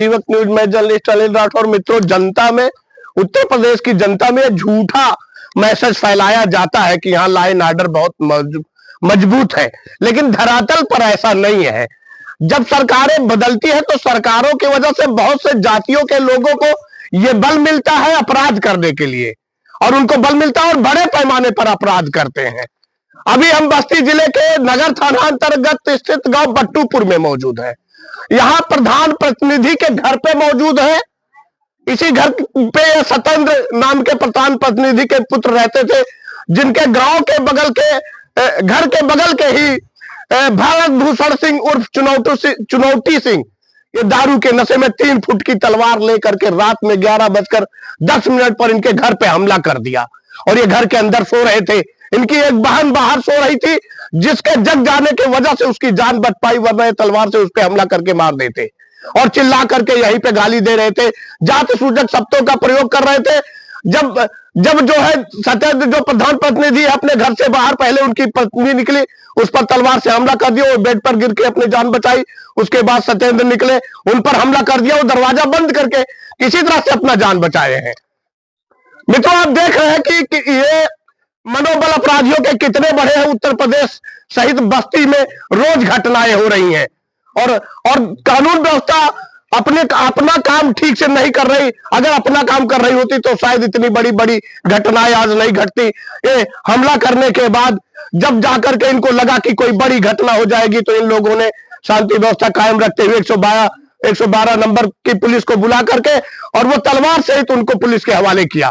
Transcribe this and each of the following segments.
दीपक news में journalist Anil Rathore. मित्रों, जनता में, उत्तर प्रदेश की जनता में झूठा मैसेज फैलाया जाता है कि यहाँ लॉ एंड ऑर्डर बहुत मजबूत है, लेकिन धरातल पर ऐसा नहीं है। जब सरकारें बदलती है तो सरकारों की वजह से बहुत से जातियों के लोगों को ये बल मिलता है अपराध करने के लिए, और उनको बल मिलता है और बड़े पैमाने पर अपराध करते हैं। अभी हम बस्ती जिले के नगर थाना अंतर्गत स्थित गांव बट्टूपुर में मौजूद है। यहाँ प्रधान प्रतिनिधि के घर पे मौजूद है। इसी घर पे सत्येंद्र नाम के प्रधान प्रतिनिधि के पुत्र रहते थे, जिनके गांव के बगल के घर के बगल के ही भारत भूषण सिंह उर्फ चुनौती सिंह ये दारू के नशे में 3 फुट की तलवार लेकर के रात में 11:10 पर इनके घर पे हमला कर दिया। और ये घर के अंदर सो रहे थे। इनकी एक बहन बाहर सो रही थी, जिसके जग जाने की वजह से उसकी जान बच पाई, वरना तलवार से उस पर हमला करके मार देते। और चिल्ला करके यहीं पे गाली दे रहे थे, जाति सूचक शब्दों का प्रयोग कर रहे थे। जब जो है सत्येंद्र जो प्रधान प्रतिनिधि अपने घर से बाहर, पहले उनकी पत्नी निकली, उस पर तलवार से हमला कर दिया, वो बेड पर गिर के अपनी जान बचाई। उसके बाद सत्येंद्र निकले, उन पर हमला कर दिया, वो दरवाजा बंद करके किसी तरह से अपना जान बचाए हैं। मित्रों, आप देख रहे हैं कि ये मनोबल अपराधियों के कितने बढ़े हैं। उत्तर प्रदेश सहित बस्ती में रोज घटनाएं हो रही हैं, और कानून व्यवस्था अपना काम ठीक से नहीं कर रही। अगर अपना काम कर रही होती तो शायद इतनी बड़ी बड़ी घटनाएं आज नहीं घटती। ये हमला करने के बाद जब जाकर के इनको लगा कि कोई बड़ी घटना हो जाएगी, तो इन लोगों ने शांति व्यवस्था कायम रखते हुए 112 नंबर की पुलिस को बुला करके और वो तलवार सहित उनको पुलिस के हवाले किया।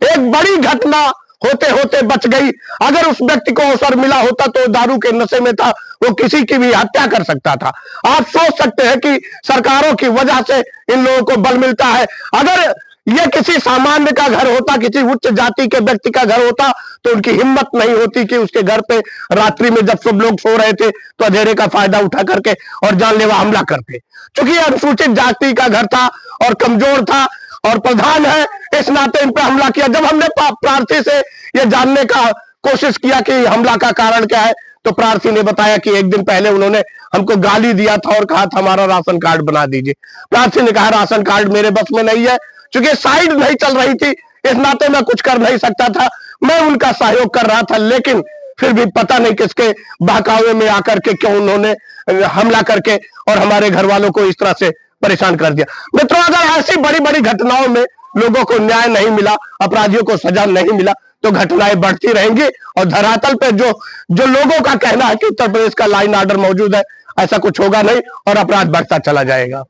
एक बड़ी घटना होते होते बच गई। अगर उस व्यक्ति को अवसर मिला होता तो दारू के नशे में था, वो किसी की भी हत्या कर सकता था। आप सोच सकते हैं कि सरकारों की वजह से इन लोगों को बल मिलता है। अगर यह किसी सामान्य का घर होता, किसी उच्च जाति के व्यक्ति का घर होता, तो उनकी हिम्मत नहीं होती कि उसके घर पे रात्रि में जब सब लोग सो रहे थे तो अंधेरे का फायदा उठा करके और जानलेवा हमला करते। चूंकि अनुसूचित जाति का घर था और कमजोर था और प्रधान है, इस नाते इन पर हमला किया। जब हमने प्रार्थी से यह जानने का कोशिश किया कि हमला का कारण क्या है, तो प्रार्थी ने बताया कि एक दिन पहले उन्होंने हमको गाली दिया था और कहा था हमारा राशन कार्ड बना दीजिए। प्रार्थी ने कहा राशन कार्ड मेरे बस में नहीं है, क्योंकि साइड नहीं चल रही थी, इस नाते मैं कुछ कर नहीं सकता था। मैं उनका सहयोग कर रहा था, लेकिन फिर भी पता नहीं किसके बहकावे में आकर के क्यों उन्होंने हमला करके और हमारे घर वालों को इस तरह से परेशान कर दिया। मित्रों, अगर ऐसी बड़ी बड़ी घटनाओं में लोगों को न्याय नहीं मिला, अपराधियों को सजा नहीं मिला, तो घटनाएं बढ़ती रहेंगी और धरातल पे जो लोगों का कहना है कि उत्तर प्रदेश का लॉ एंड ऑर्डर मौजूद है, ऐसा कुछ होगा नहीं और अपराध बढ़ता चला जाएगा।